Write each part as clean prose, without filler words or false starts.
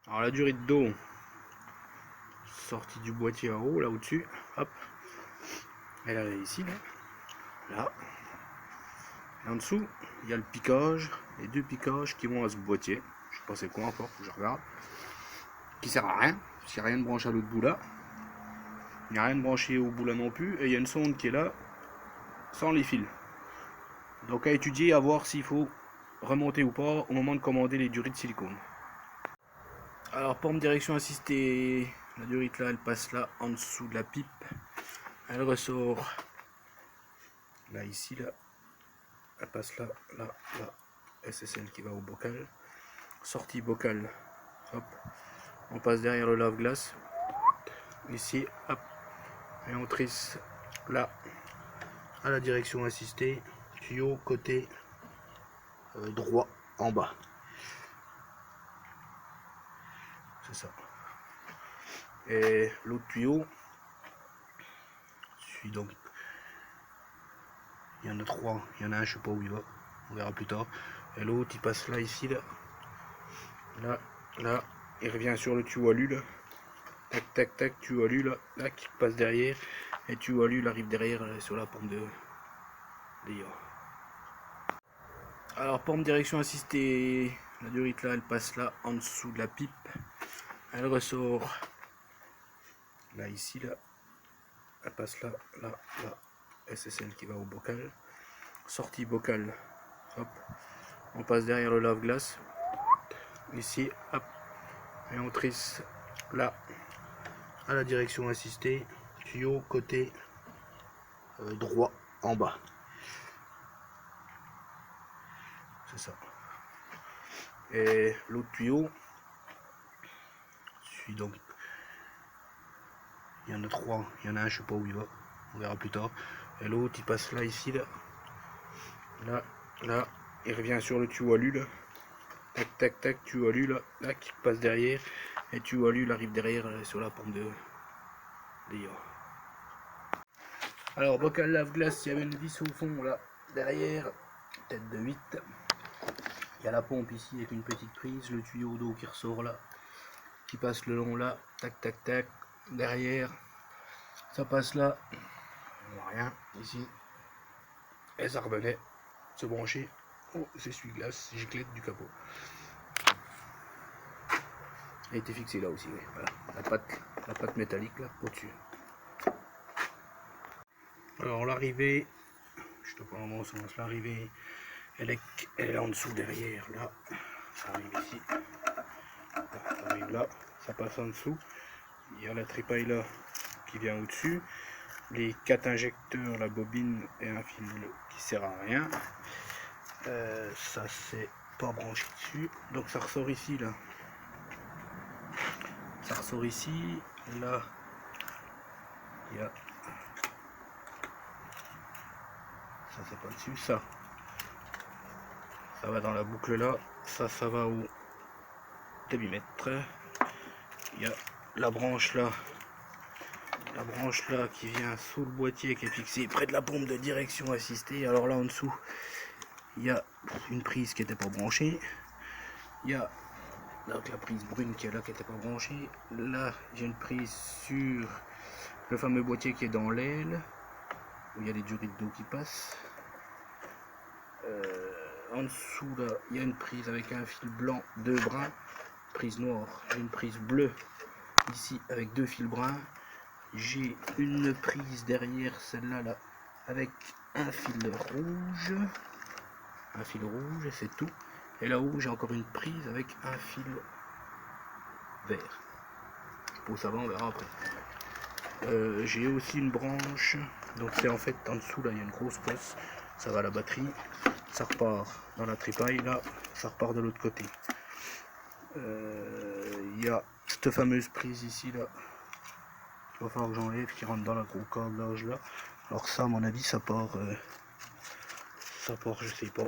Alors la durite d'eau, sortie du boîtier en haut, là au-dessus, hop, elle est ici, là. Et en dessous, il y a le piquage, les deux piquages qui vont à ce boîtier. Je sais pas c'est quoi encore, faut que je regarde. Qui sert à rien, parce qu'il n'y a rien de branché à l'autre bout là. Il n'y a rien de branché au bout là non plus, et il y a une sonde qui est là, sans les fils. Donc à étudier, à voir s'il faut remonter ou pas au moment de commander les durites de silicone. Alors pompe direction assistée, la durite là elle passe là en dessous de la pipe, elle ressort là ici là, elle passe là, là, là, et c'est celle qui va au bocal, sortie bocal, hop, on passe derrière le lave-glace, ici, hop, et on trisse là, à la direction assistée, tuyau côté droit en bas. C'est ça. Et l'autre tuyau suit donc. Il y en a trois, il y en a un, je sais pas où il va, on verra plus tard. Et l'autre il passe là, ici, là. Là, là, il revient sur le tuyau alu là. Tac, tac, tac, tuyau alu là, là, qui passe derrière. Et tuyau alu il arrive derrière là, sur la pompe de d'ailleurs. Alors pompe direction assistée, la durite là elle passe là en dessous de la pipe, elle ressort là ici là, elle passe là, là, là, et c'est celle qui va au bocal, sortie bocal, hop, on passe derrière le lave-glace, ici, hop, et on trisse là, à la direction assistée, tuyau côté droit en bas. C'est ça. Et l'autre tuyau suit donc. Il y en a trois, il y en a un, je sais pas où il va, on verra plus tard. Et l'autre il passe là, ici, là. Là, là, il revient sur le tuyau alu là. Tac, tac, tac, tuyau alu là, là, qui passe derrière. Et tuyau alu il arrive derrière là, sur la pompe de d'ailleurs. Alors, bocal lave-glace, il y avait une vis au fond là, derrière, tête de 8. Il y a la pompe ici avec une petite prise, le tuyau d'eau qui ressort là, qui passe le long là, tac tac tac, derrière, ça passe là, rien ici, et ça revenait se brancher au essuie-glace giclette du capot. Elle était fixée là aussi, oui. Voilà, la patte métallique là, au-dessus. Alors l'arrivée, je te prends mon sens, l'arrivée, elle est en dessous derrière, là, ça arrive ici, ça arrive là, ça passe en dessous, il y a la tripaille là qui vient au-dessus, les 4 injecteurs, la bobine et un fil qui sert à rien, ça c'est pas branché dessus, donc ça ressort ici là, ça ressort ici, là, il y a, ça c'est pas dessus, ça va dans la boucle là, ça va au débitmètre, il y a la branche là qui vient sous le boîtier qui est fixé près de la pompe de direction assistée. Alors là en dessous il y a une prise qui n'était pas branchée, il y a donc la prise brune qui est là qui n'était pas branchée, là j'ai une prise sur le fameux boîtier qui est dans l'aile où il y a les durites d'eau qui passent. En dessous là il y a une prise avec un fil blanc, 2 brins, prise noire, une prise bleue ici avec 2 fils bruns. J'ai une prise derrière celle-là là, avec un fil rouge, et c'est tout. Et là-haut j'ai encore une prise avec un fil vert. Pour ça va, on verra après. J'ai aussi une branche, donc c'est en fait en dessous là il y a une grosse cosse, ça va à la batterie, ça repart dans la tripaille là, ça repart de l'autre côté. Il y a cette fameuse prise ici là, il va falloir que j'enlève, qui rentre dans la gros câblage là. Alors ça à mon avis ça part je sais pas,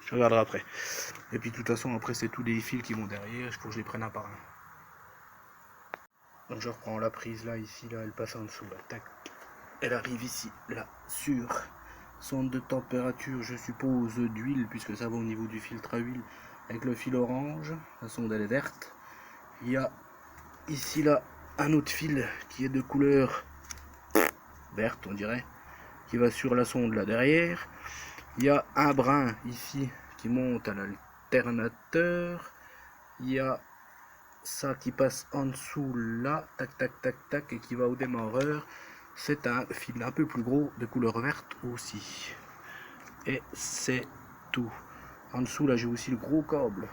je regarderai après. Et puis de toute façon après c'est tous les fils qui vont derrière, il faut que je les prenne un par un. Donc je reprends la prise là, ici là, elle passe en dessous là, tac, elle arrive ici là sur sonde de température, je suppose, d'huile, puisque ça va au niveau du filtre à huile, avec le fil orange. La sonde elle est verte. Il y a ici là un autre fil qui est de couleur verte, on dirait, qui va sur la sonde là derrière. Il y a un brin ici qui monte à l'alternateur. Il y a ça qui passe en dessous là, tac tac tac tac, et qui va au démarreur. C'est un fil un peu plus gros de couleur verte aussi. Et c'est tout. En dessous là j'ai aussi le gros câble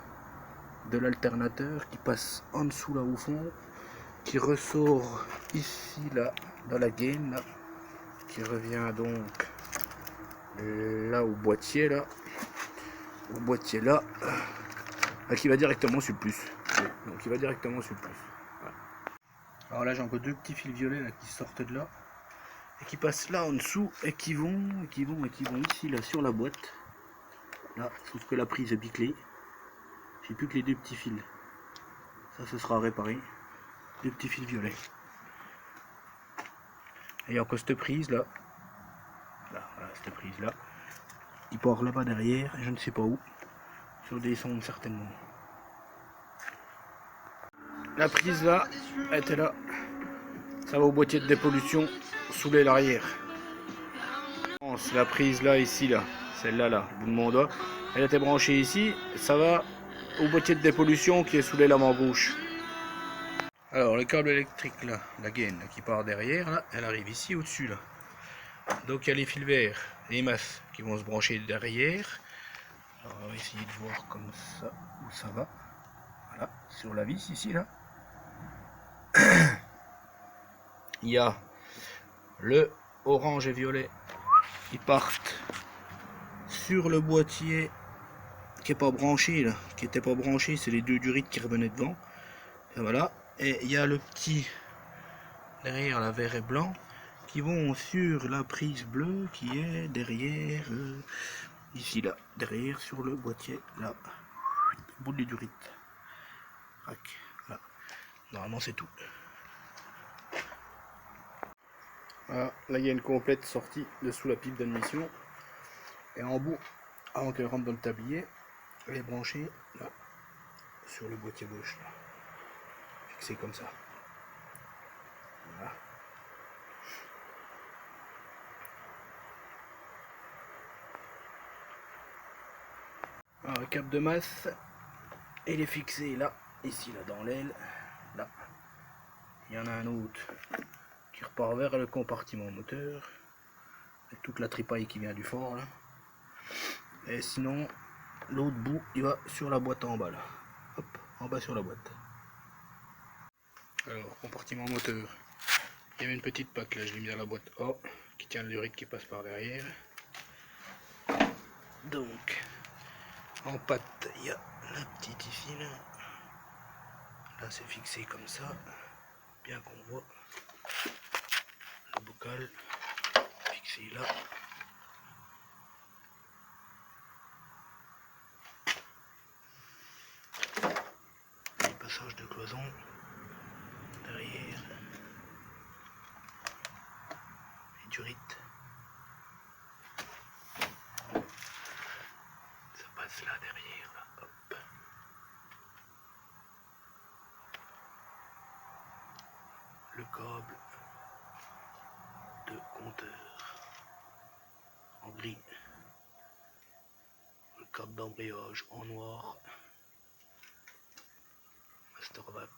de l'alternateur qui passe en dessous là au fond, qui ressort ici là dans la gaine là, qui revient donc là au boîtier là, qui va directement sur le plus. Donc il va directement sur le plus. Voilà. Alors là j'ai encore deux petits fils violets là qui sortent de là et qui passent là en dessous et qui vont ici là sur la boîte. Là, sauf que la prise est biclée. J'ai plus que les deux petits fils. Ça ce sera réparé. Deux petits fils violets. Et il y a encore cette prise là. Voilà, cette prise là. Il part là-bas derrière, je ne sais pas où. Sur des sondes certainement. La prise là, elle était là. Ça va au boîtier de dépollution sous l'aile arrière. La prise là, ici là, celle-là là, au bout de mon doigt, elle était branchée ici. Ça va au boîtier de dépollution qui est sous l'aile avant gauche. Alors le câble électrique là, la gaine qui part derrière là, elle arrive ici au-dessus là. Donc il y a les fils verts, les masses qui vont se brancher derrière. Alors on va essayer de voir comme ça où ça va. Voilà, sur la vis ici là. Il y a le orange et violet qui partent sur le boîtier qui est pas branché là, qui était pas branché, c'est les deux durites qui revenaient devant. Et voilà. Et il y a le petit derrière la vert et blanc qui vont sur la prise bleue qui est derrière ici là, derrière sur le boîtier là, au bout des durites. Voilà. Normalement c'est tout. Voilà, là il y a une complète sortie de sous la pipe d'admission. Et en bout, avant qu'elle rentre dans le tablier, elle est branchée là, sur le boîtier gauche. Là. Fixée comme ça. Voilà. Alors le câble de masse, il est fixé là, ici là dans l'aile. Là. Il y en a un autre qui repart vers le compartiment moteur. Avec toute la tripaille qui vient du fort là. Et sinon, l'autre bout, il va sur la boîte en bas là. Hop, en bas sur la boîte. Alors, compartiment moteur. Il y avait une petite patte là, je l'ai mis dans la boîte A, qui tient le durite qui passe par derrière. Donc, en patte, il y a la petite ici là. Là, c'est fixé comme ça, bien qu'on voit le bocal fixé là. Les passages de cloison derrière. Les durites. Ça passe là derrière, là. Hop. Le câble de compteur en gris. Le câble d'embrayage en noir. Mastervac.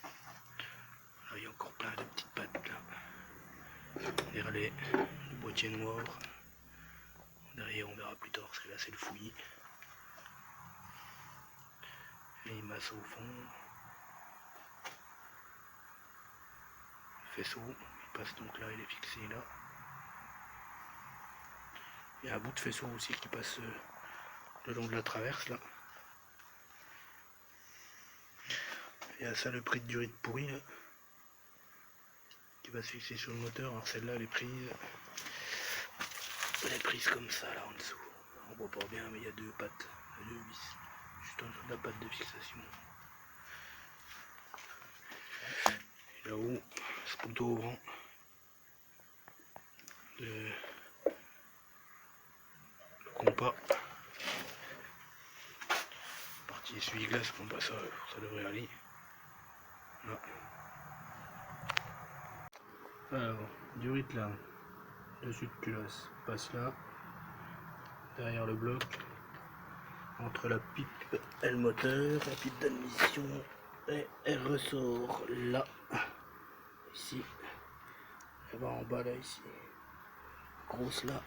Là, il y a encore plein de petites pattes là. Derrière le boîtier noir. Derrière on verra plus tard parce que là c'est le fouillis. Les masses au fond. Le faisceau, il passe donc là, il est fixé là. Il y a un bout de faisceau aussi qui passe le long de la traverse là. Il y a la saloperie de durite pourrie là, qui va se fixer sur le moteur. Alors celle-là elle est prise comme ça là en dessous. On voit pas bien mais il y a deux pattes, deux vis, juste en dessous de la patte de fixation. Et là-haut, ce poteau ouvrant de pas. Partie essuie-glace, bon bah ça devrait aller. Là. Alors, du rythme là, dessus de culasse, passe là, derrière le bloc, entre la pipe et le moteur, la pipe d'admission, et elle ressort là, ici, elle va en bas là, ici, grosse là,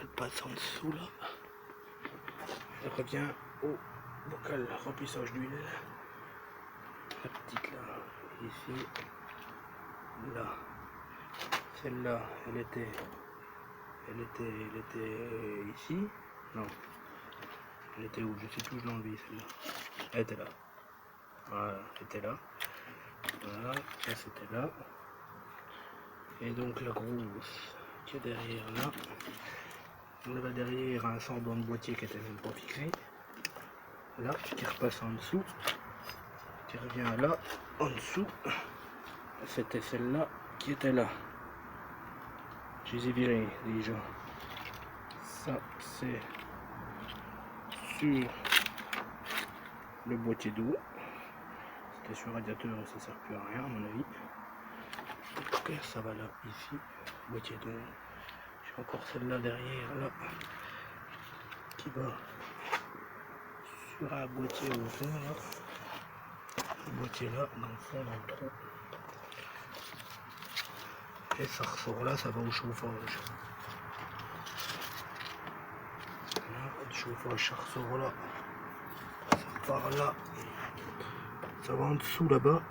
elle passe en dessous là, elle revient au bocal remplissage d'huile, la petite là, ici, là, celle-là, elle était ici, non, elle était où, je sais plus, je l'ai enlevée celle-là, elle était là, voilà, elle était là, voilà, ça c'était là, et donc la grosse qui est derrière là, on avait derrière un semblant de boîtier qui était même pas fixé, là, qui repasse en dessous, qui revient là, en dessous, c'était celle-là qui était là. Je les ai virés déjà. Ça c'est sur le boîtier d'eau. C'était sur le radiateur, ça sert plus à rien à mon avis. Ok, ça va là, ici, boîtier d'eau. J'ai encore celle-là derrière, là, qui va sur un boîtier au fond, là. Le boîtier là, dans le fond, dans le trou. Et ça ressort là, ça va au chauffage. Là, le chauffage, ça ressort là. Ça part là. Ça va en dessous là-bas.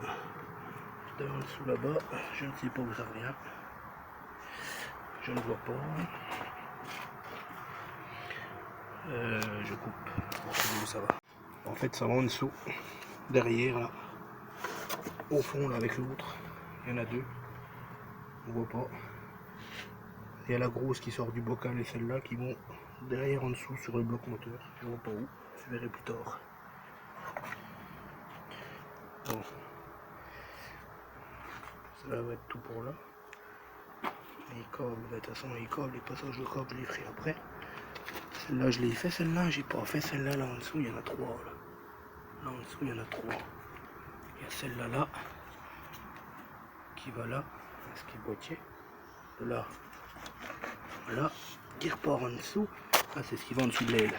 En dessous là-bas, je ne sais pas où ça revient. Je ne vois pas. Je coupe pour savoir où ça va. En fait, ça va en dessous. Derrière là. Au fond là avec l'autre. Il y en a deux. On voit pas. Il y a la grosse qui sort du bocal et celle-là qui vont derrière en dessous sur le bloc moteur. Je vois pas où. Je verrai plus tard. Bon. Ça va être tout pour là. Les câbles, de toute façon les câbles, les passages de câbles je les ferai après. Celle-là je l'ai fait, celle-là j'ai pas fait, celle-là là en dessous il y en a trois. Là en dessous il y en a trois. Il y a celle-là là qui va là, ce qui est boîtier. De là, voilà, qui repart en dessous. Ah, c'est ce qui va en dessous de l'aile.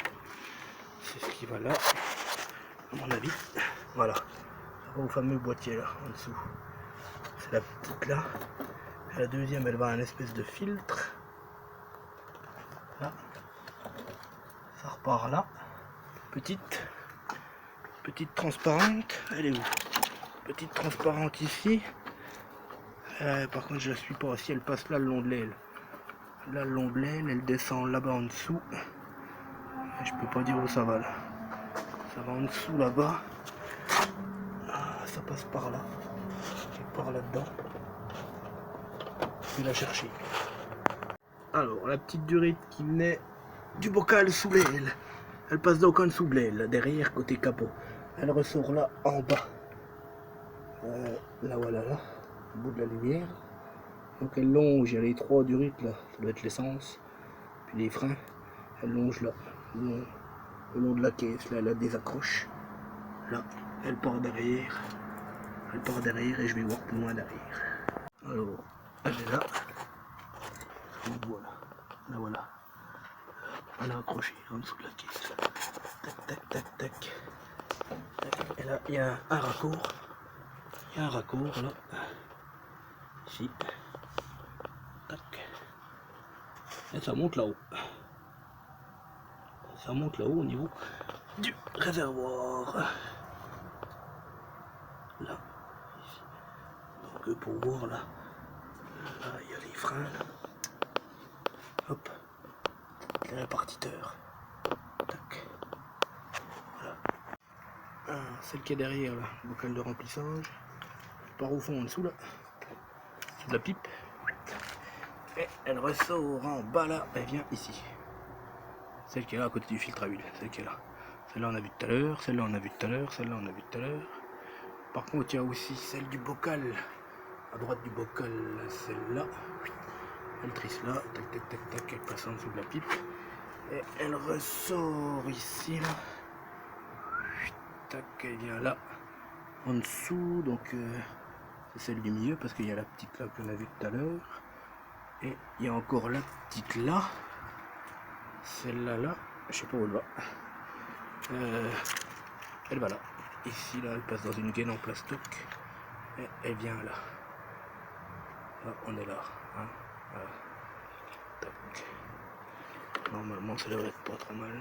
C'est ce qui va là, à mon avis. Voilà, ça va au fameux boîtier là en dessous. C'est la petite là. Et la deuxième elle va à une espèce de filtre. Là. Ça repart là. Petite transparente. Elle est où? Petite transparente ici. Par contre je la suis pas. Si elle passe là le long de l'aile. Là le long de l'aile, elle descend là-bas en dessous. Et je peux pas dire où ça va là. Ça va en dessous là-bas. Ah, ça passe par là. Et par là-dedans. Je vais la chercher. Alors la petite durite qui venait du bocal sous l'aile. Elle passe donc en dessous de l'aile, derrière côté capot. Elle ressort là en bas. Là voilà là, au bout de la lumière. Donc elle longe, il y a les trois durites là, ça doit être l'essence. Puis les freins, elle longe là, le long de la caisse, là elle a des accroches. Là, elle part derrière. Elle part derrière et je vais voir plus loin derrière. Alors, elle est là. Donc voilà, là voilà. Elle a accroché en dessous de la caisse. Tac, tac, tac, tac. Et là, il y a un raccord. Il y a un raccord là. Ici. Tac. Et ça monte là-haut. Ça monte là-haut au niveau du réservoir. Là. Ici. Donc pour voir là. Là, il y a les freins là. Hop. Les répartiteurs. Tac. Voilà. Celle qui est derrière là, bocal de remplissage. Par au fond en dessous là. Sous la pipe. Et elle ressort en bas là, elle vient ici. Celle qui est là à côté du filtre à huile, celle qui est là. Celle-là on a vu tout à l'heure, celle-là on a vu tout à l'heure, celle-là on a vu tout à l'heure. Par contre il y a aussi celle du bocal, à droite du bocal, celle-là. Elle trisse là, tac tac tac tac, elle passe en dessous de la pipe. Et elle ressort ici là. Tac, elle vient là en dessous, donc c'est celle du milieu parce qu'il y a la petite là qu'on a vue tout à l'heure. Et il y a encore la petite là. Celle-là là, je sais pas où elle va. Elle va là. Ici là, elle passe dans une gaine en plastoc. Et elle vient là. Là, on est là. Hein, voilà. Tac. Normalement ça devrait être pas trop mal.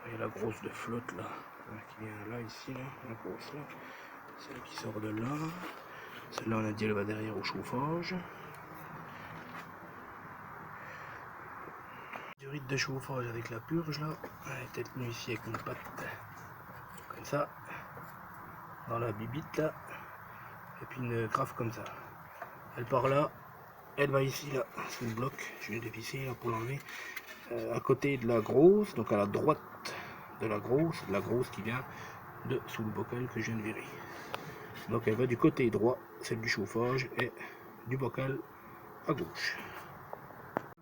Il y a la grosse de flotte là, hein, qui vient là, ici, là, la grosse là. Celle qui sort de là. Celle-là on a dit elle va derrière au chauffage. Du rythme de chauffage avec la purge là. Elle était tenue ici avec une patte. Comme ça. Dans la bibite là. Et puis une graffe comme ça. Elle part là. Elle va ici là. C'est une bloc. Je vais dévisser là pour l'enlever. À côté de la grosse, donc à la droite de la grosse qui vient de sous le bocal que je viens de virer. Donc elle va du côté droit, celle du chauffage, et du bocal à gauche.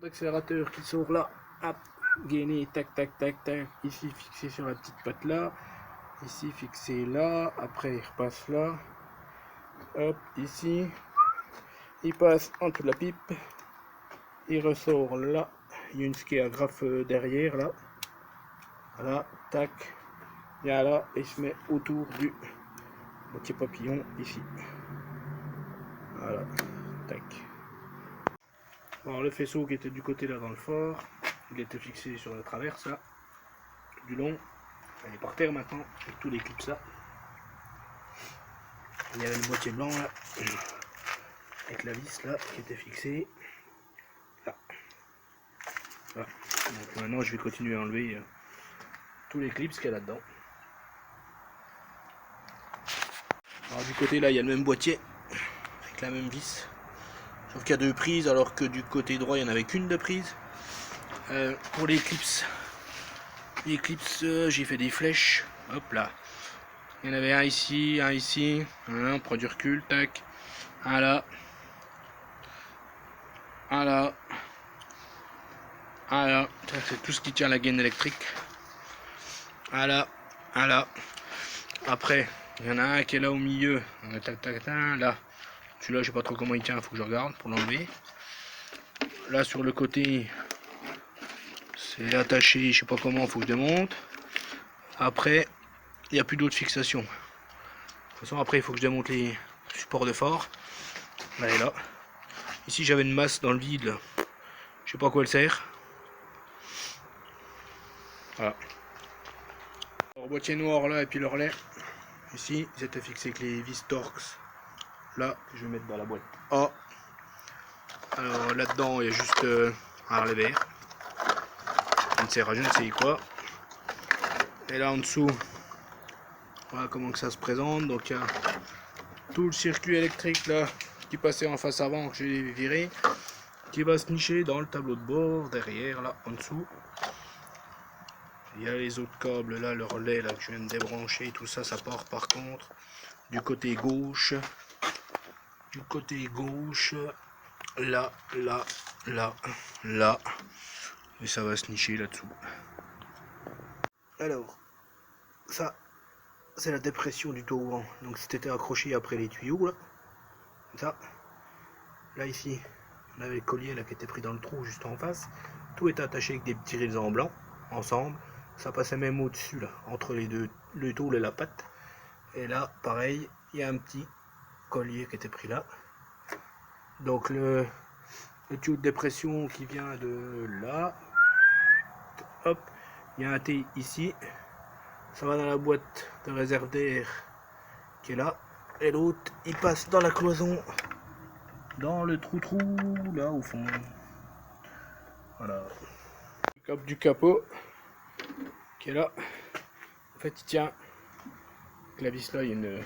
L'accélérateur qui sort là, hop, gainé, tac tac tac tac, ici fixé sur la petite patte là, ici fixé là, après il repasse là, hop, ici, il passe entre la pipe, il ressort là, il y a une ski à graffe derrière là, voilà, tac, il y a là, et il se met autour du boîtier papillon ici, voilà, tac. Bon, le faisceau qui était du côté là dans le fort, il était fixé sur la traverse là, du long, elle est par terre maintenant, avec tous les clips là. Il y avait le boîtier blanc là, avec la vis là, qui était fixée là. Voilà. Donc maintenant je vais continuer à enlever tous les clips qu'il y a là-dedans. Alors du côté là il y a le même boîtier, avec la même vis, sauf qu'il y a deux prises alors que du côté droit il n'y en avait qu'une de prise. Pour les clips, j'ai fait des flèches, hop là. Il y en avait un ici, voilà, on prend du recul, tac, un là, un là, un là, c'est tout ce qui tient la gaine électrique, un là, un là. Après, il y en a un qui est là au milieu, tac, tac, tac, là, celui-là je sais pas trop comment il tient, il faut que je regarde pour l'enlever. Là sur le côté, c'est attaché, je sais pas comment, il faut que je démonte. Après, il n'y a plus d'autres fixations. De toute façon, après, il faut que je démonte les supports de fort. Elle est là. Ici, j'avais une masse dans le vide. Là. Je sais pas à quoi elle sert. Voilà. Alors, boîtier noir là et puis le relais. Ici, ils étaient fixés avec les vis Torx. Là, que je vais mettre dans la boîte A. Alors là-dedans, il y a juste un relais vert. Qui ne sert à je ne sais quoi. Et là en dessous, voilà comment que ça se présente. Donc il y a tout le circuit électrique là qui passait en face avant que j'ai viré, qui va se nicher dans le tableau de bord derrière là en dessous. Il y a les autres câbles là, le relais là que je viens de débrancher, tout ça, ça part par contre du côté gauche. Du côté gauche, là, là, là, là. Et ça va se nicher là-dessous. Alors, ça, c'est la dépression du toboggan. Donc c'était accroché après les tuyaux là. Comme ça. Là ici, on avait le collier là qui était pris dans le trou juste en face. Tout était attaché avec des petits rails en blanc, ensemble. Ça passait même au-dessus là, entre les deux, le tôle et la patte. Et là, pareil, il y a un petit collier qui était pris là. Donc le tuyau de dépression qui vient de là. Hop, il y a un T ici. Ça va dans la boîte de réserve d'air qui est là. Et l'autre, il passe dans la cloison, dans le trou là au fond. Voilà. Le cap du capot qui est là. En fait, il tient. Avec la vis là, il y a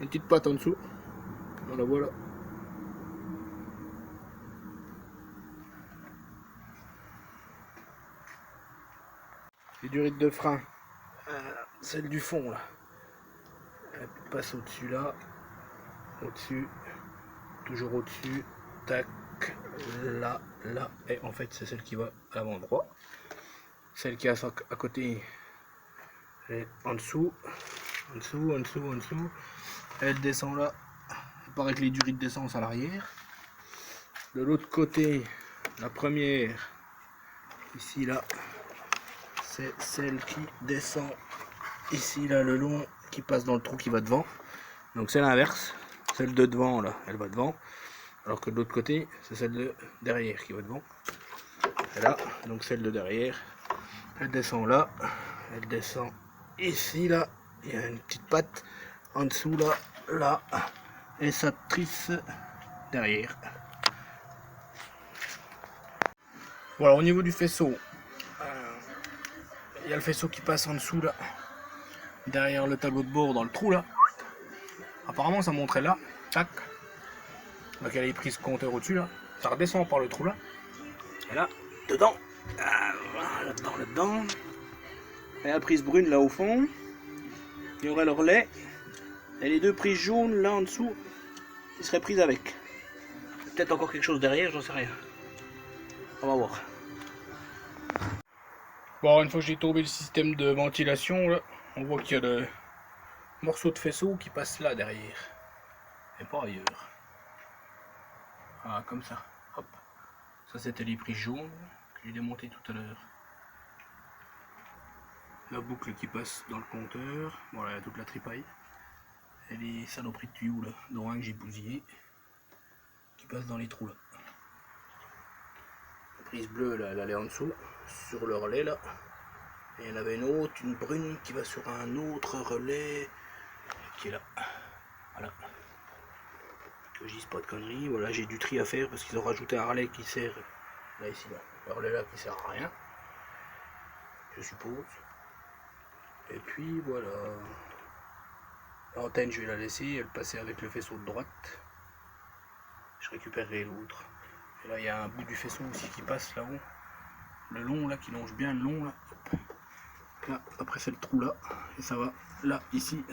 une petite patte en dessous. On la voit là. Les durites de frein, celle du fond là. Elle passe au-dessus là. Au-dessus. Toujours au-dessus. Tac. Là, là. Et en fait, c'est celle qui va à l'avant droit. Celle qui est à côté, elle est en dessous. En dessous. Elle descend là. Il paraît que les durées de descente à l'arrière. De l'autre côté, la première, ici là, c'est celle qui descend ici là, le long, qui passe dans le trou qui va devant. Donc c'est l'inverse. Celle de devant là, elle va devant. Alors que de l'autre côté, c'est celle de derrière qui va devant. Et là, donc celle de derrière, elle descend là, elle descend ici là. Il y a une petite patte en dessous là, et ça trisse derrière. Voilà, au niveau du faisceau, il y a le faisceau qui passe en dessous là, derrière le tableau de bord dans le trou là. Apparemment ça montrait là, tac. Donc il y a les prises compteur au-dessus là, ça redescend par le trou là. Et là, dedans, là-dedans. Et la prise brune là au fond, il y aurait le relais. Et les deux prises jaunes là en dessous, ils seraient prises avec. Peut-être encore quelque chose derrière, j'en sais rien. On va voir. Bon, une fois que j'ai tombé le système de ventilation, là, on voit qu'il y a le morceau de faisceau qui passe là derrière. Et pas ailleurs. Ah, comme ça. Hop. Ça c'était les prises jaunes que j'ai démonté tout à l'heure. La boucle qui passe dans le compteur. Voilà, il y a toute la tripaille. Et les saloperies de tuyaux là, dont un que j'ai bousillé, qui passe dans les trous là. La prise bleue là, elle allait en dessous, sur le relais là. Et il y en avait une autre, une brune qui va sur un autre relais qui est là. Voilà. Que je dise pas de conneries. Voilà, j'ai du tri à faire parce qu'ils ont rajouté un relais qui sert là ici là. Le relais là qui sert à rien, je suppose. Et puis voilà. L'antenne je vais la laisser, elle passait avec le faisceau de droite. Je récupérerai l'autre. Et là il y a un bout du faisceau aussi qui passe là-haut. Le long là, qui longe bien le long là. Hop. Là, après c'est le trou là. Et ça va là, ici,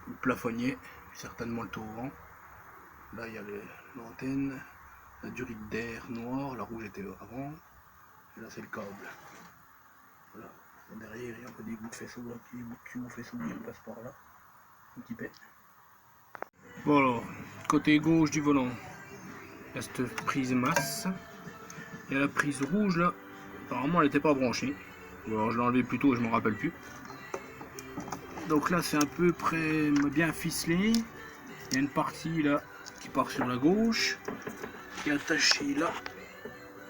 le plafonnier, certainement le toboggan. Là il y a l'antenne, la durite d'air noire, la rouge était avant. Et là c'est le câble. Voilà. Et derrière il y a un peu des bouts de faisceau là, des bouts de tuyaux faisceau qui passent par là. Un petit peu. Bon alors, côté gauche du volant, il y a cette prise masse. Il y a la prise rouge là, apparemment elle n'était pas branchée. Alors je l'ai enlevé plus tôt et je ne me rappelle plus. Donc là c'est à peu près bien ficelé. Il y a une partie là qui part sur la gauche, qui est attachée là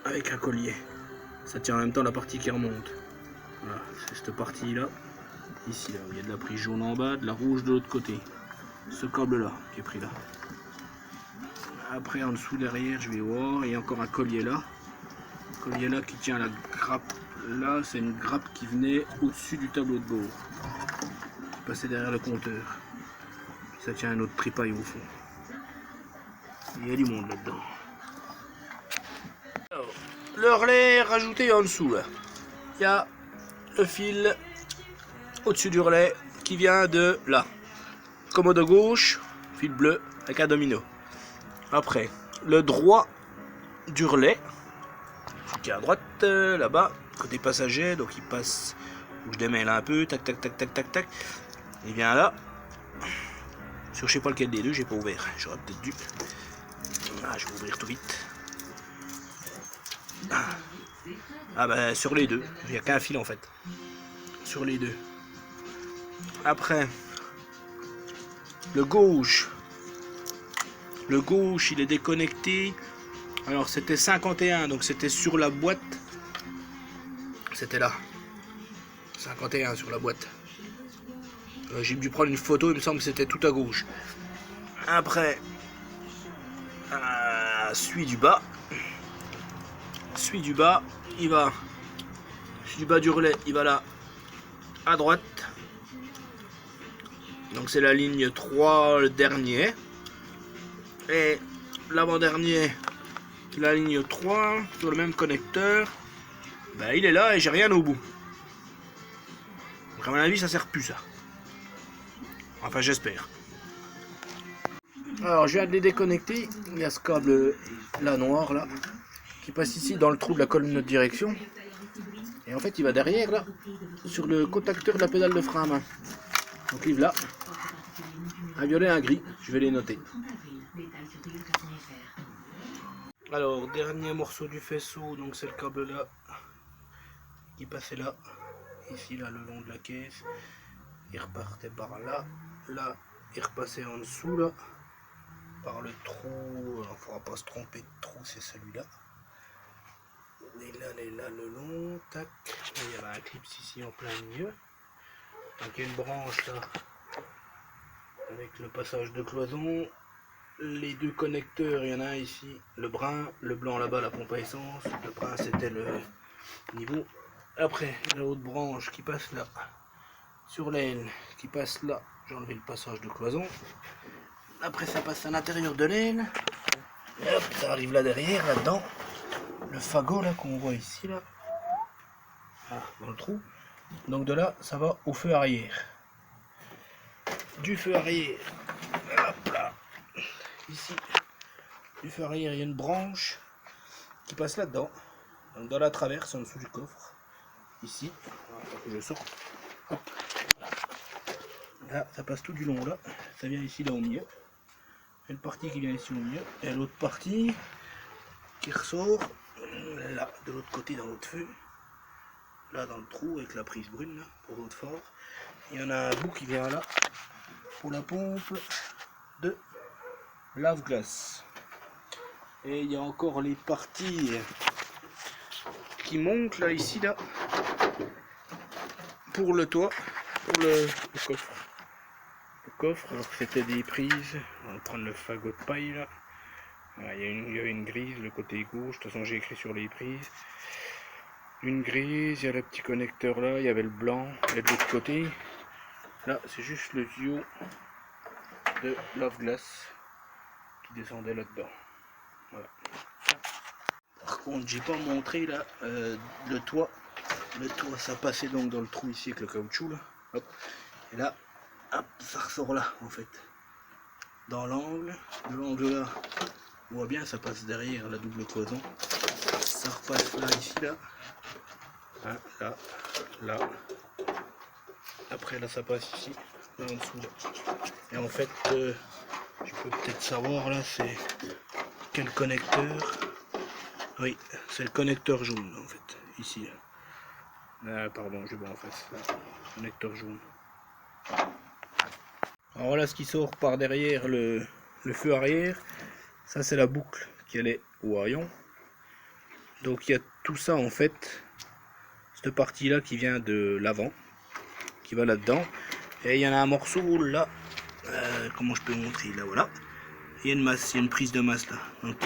avec un collier. Ça tient en même temps la partie qui remonte. Voilà, c'est cette partie là. Ici là, où il y a de la prise jaune en bas, de la rouge de l'autre côté. Ce câble là qui est pris là. Après en dessous derrière je vais voir, il y a encore un collier là. Collier là qui tient la grappe là, c'est une grappe qui venait au-dessus du tableau de bord. Qui passait derrière le compteur. Ça tient un autre tripaille au fond. Il y a du monde là-dedans. Le relais rajouté en dessous là. Il y a le fil au-dessus du relais qui vient de là. Commode gauche, fil bleu avec un domino. Après, le droit du relais qui est à droite là-bas, côté passager, donc il passe où je démêle un peu, tac tac tac tac tac tac. Il vient là. Sur je sais pas lequel des deux, j'ai pas ouvert. J'aurais peut-être dû. Ah, je vais ouvrir tout vite. Ah bah sur les deux, il n'y a qu'un fil en fait. Sur les deux. Après, le gauche, il est déconnecté. Alors c'était 51, donc c'était sur la boîte. C'était là. 51 sur la boîte. J'ai dû prendre une photo, il me semble que c'était tout à gauche. Après, celui du bas. Celui du bas, il va. Celui du bas du relais, il va là, à droite. Donc c'est la ligne 3, le dernier. Et l'avant-dernier, la ligne 3, sur le même connecteur. Ben, il est là et j'ai rien au bout. Donc à mon avis, ça sert plus ça. Enfin, j'espère. Alors, je viens de les déconnecter. Il y a ce câble là noir là qui passe ici dans le trou de la colonne de direction. Et en fait il va derrière là, sur le contacteur de la pédale de frein à main. Donc il là, un violet, un gris, je vais les noter. Alors dernier morceau du faisceau, donc c'est le câble là, qui passait là, ici là le long de la caisse. Il repartait par là, là il repassait en dessous là, par le trou, il ne faudra pas se tromper de trou, c'est celui-là. Et là le long, tac, il y avait un clip ici en plein milieu. Donc il y a une branche là, avec le passage de cloison. Les deux connecteurs, il y en a un ici, le brun, le blanc là-bas, la pompe à essence. Le brun c'était le niveau. Après, la haute branche qui passe là, sur l'aile, qui passe là. J'ai enlevé le passage de cloison. Après ça passe à l'intérieur de l'aile. Et hop, ça arrive là derrière, là-dedans. Le fagot là qu'on voit ici là. Ah, dans le trou. Donc de là, ça va au feu arrière. Du feu arrière. Hop là. Ici. Du feu arrière, il y a une branche qui passe là-dedans. Donc dans la traverse, en dessous du coffre. Ici. Je sors. Hop. Là, ça passe tout du long là. Ça vient ici là au milieu. Il y a une partie qui vient ici au milieu. Et l'autre partie qui ressort là, de l'autre côté dans l'autre feu. Là dans le trou avec la prise brune là, pour l'autre fort. Il y en a un bout qui vient là pour la pompe de lave-glace. Et il y a encore les parties qui montent là ici là pour le toit, pour le coffre. Le coffre, alors c'était des prises. On va prendre le fagot de paille là. Voilà, il y avait une grise le côté gauche. De toute façon j'ai écrit sur les prises. Une grise, il y a le petit connecteur là, il y avait le blanc, et de l'autre côté, là c'est juste le tuyau de lave-glace qui descendait là-dedans. Voilà. Par contre, j'ai pas montré là le toit. Le toit ça passait donc dans le trou ici avec le caoutchouc là. Hop. Et là, hop, ça ressort là en fait. Dans l'angle. De l'angle là, on voit bien ça passe derrière la double cloison. Ça repasse là, ici là. Là, là, après là ça passe ici, là en dessous là. Et en fait, je peux peut-être savoir là, c'est quel connecteur. Oui, c'est le connecteur jaune en fait, ici. Pardon, je vois en face, là. Connecteur jaune. Alors voilà ce qui sort par derrière le feu arrière. Ça c'est la boucle qui allait au haillon. Donc il y a tout ça en fait. Cette partie là qui vient de l'avant, qui va là-dedans, et il y en a un morceau là, comment je peux montrer là, voilà, il y a une masse, il y a une prise de masse là, donc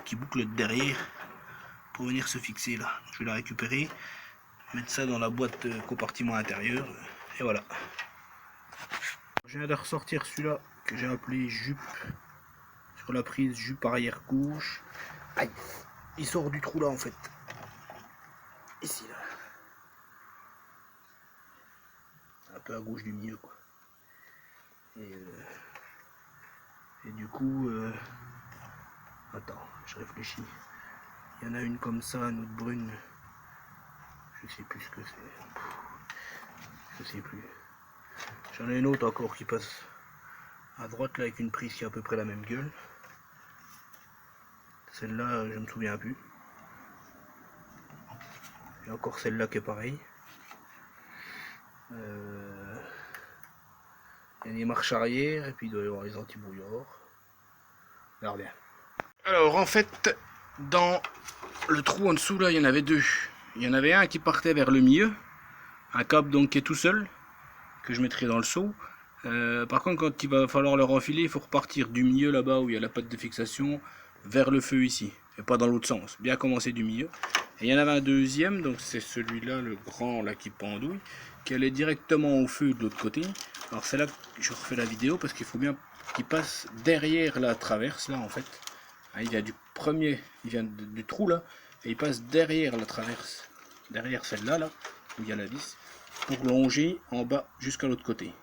qui boucle derrière pour venir se fixer là. Je vais la récupérer, mettre ça dans la boîte compartiment intérieur, et voilà. Je viens de ressortir celui-là que j'ai appelé jupe, sur la prise jupe arrière gauche. Aïe, il sort du trou là en fait. Ici là, un peu à gauche du milieu quoi. Et du coup, attends, je réfléchis. Il y en a une comme ça, une autre brune. Je sais plus ce que c'est. Je sais plus. J'en ai une autre encore qui passe à droite là avec une prise qui a à peu près la même gueule. Celle-là, je me souviens plus. Et encore celle-là qui est pareille. Il y a des marches arrière et puis il doit y avoir les anti-brouillards. Regarde bien. Alors en fait, dans le trou en dessous là, il y en avait deux. Il y en avait un qui partait vers le milieu, un câble donc qui est tout seul, que je mettrai dans le seau. Par contre, quand il va falloir le renfiler, il faut repartir du milieu là-bas où il y a la patte de fixation vers le feu ici, et pas dans l'autre sens. Bien commencer du milieu. Et il y en avait un deuxième, donc c'est celui-là, le grand là qui pendouille, qui allait directement au feu de l'autre côté. Alors c'est là que je refais la vidéo parce qu'il faut bien qu'il passe derrière la traverse là en fait. Il vient du premier, il vient du trou là, et il passe derrière la traverse, derrière celle-là là, où il y a la vis, pour longer en bas jusqu'à l'autre côté.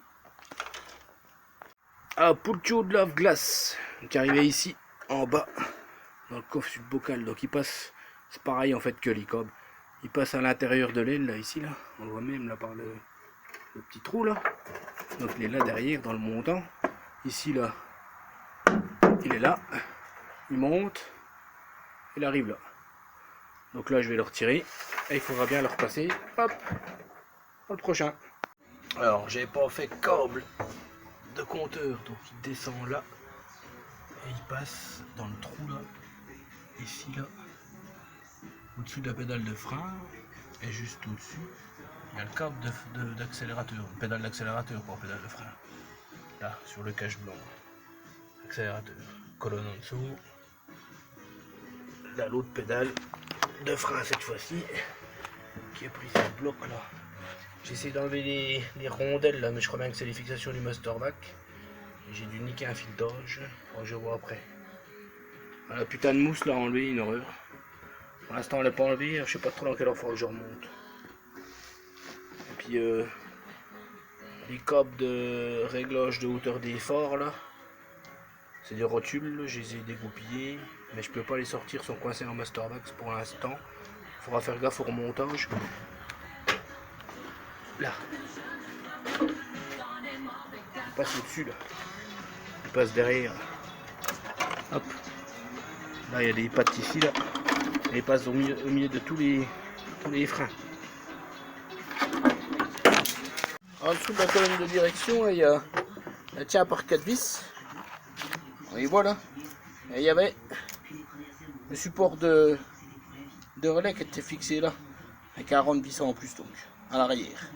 Ah, pour le tuyau de lave-glace qui arrivait ici en bas dans le coffre du bocal, donc il passe, c'est pareil en fait que l'ICOB, il passe à l'intérieur de l'aile, là, ici, là. On le voit même là par le petit trou, là. Donc il est là derrière, dans le montant. Ici, là, il est là. Il monte. Il arrive là. Donc là, je vais le retirer. Et il faudra bien le repasser. Hop, dans le prochain. Alors, j'ai pas fait câble de compteur. Donc il descend là. Et il passe dans le trou là. Ici, là. Au-dessus de la pédale de frein. Et juste au-dessus, il y a le câble d'accélérateur. Pédale d'accélérateur pour pédale de frein. Là, sur le cache blanc. Accélérateur. Colonne en dessous. Là, l'autre pédale de frein cette fois-ci. Qui a pris ce bloc là. J'essaie d'enlever les rondelles là, mais je crois bien que c'est les fixations du Mastervac. J'ai dû niquer un filetage. Bon, je vois après. La putain de mousse là enlevée, une horreur. Pour l'instant, elle n'est pas enlevée. Je sais pas trop dans quelle heure il faut que je remonte. Et puis, les câbles de réglage de hauteur d'effort là. C'est des rotules, je les ai dégoupillés. Mais je peux pas les sortir, sont coincés en Mastervac pour l'instant. Il faudra faire gaffe au remontage. Là. Il passe au-dessus là. Il passe derrière. Hop. Là il y a des pattes ici là. Et il passe au milieu de tous les freins. En dessous de la colonne de direction, là, il y a la tient par 4 vis. Et voilà. Et il y avait le support de relais qui était fixé là. Avec un rond de vis en plus donc. À l'arrière.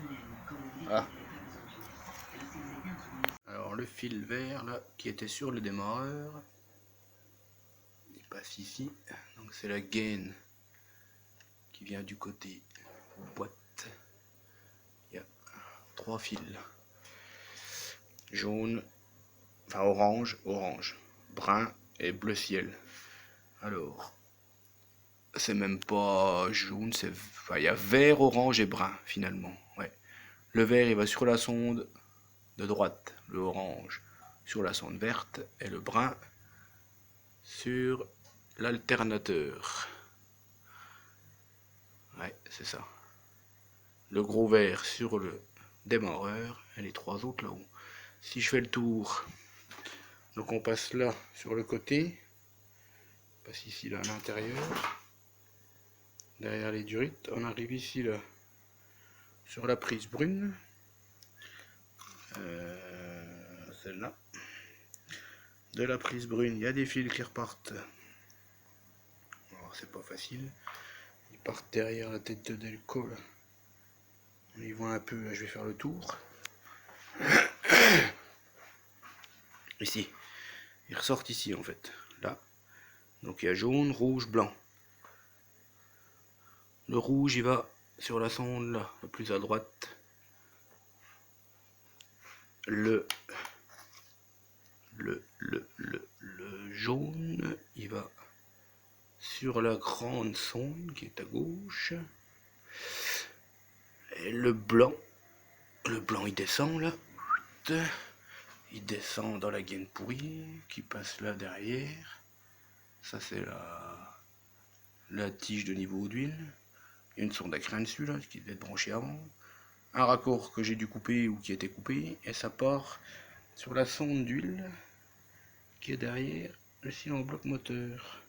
Voilà. Alors le fil vert là qui était sur le démarreur, il passe ici. Donc c'est la gaine qui vient du côté boîte. Il y a 3 fils. Jaune, enfin orange, brun et bleu ciel. Alors c'est même pas jaune, c'est enfin, il y a vert, orange et brun finalement. Ouais. Le vert il va sur la sonde de droite, le orange sur la sonde verte et le brun sur l'alternateur. Ouais, c'est ça. Le gros vert sur le démarreur et les 3 autres là-haut. Si je fais le tour, donc on passe là sur le côté, on passe ici là à l'intérieur, derrière les durites, on arrive ici là sur la prise brune, celle-là. De la prise brune, il y a des fils qui repartent. Alors c'est pas facile. Ils partent derrière la tête de Delco là. On y voit un peu, là, je vais faire le tour. Ici. Ils ressortent ici en fait. Là. Donc il y a jaune, rouge, blanc. Le rouge il va sur la sonde là, la plus à droite. Le jaune il va sur la grande sonde qui est à gauche. Et le blanc il descend là. Il descend dans la gaine pourrie qui passe là derrière. Ça c'est la tige de niveau d'huile. Il y a une sonde à grain dessus là qui devait être branchée avant. Un raccord que j'ai dû couper ou qui a été coupé. Et ça part sur la sonde d'huile qui est derrière le cylindre bloc moteur.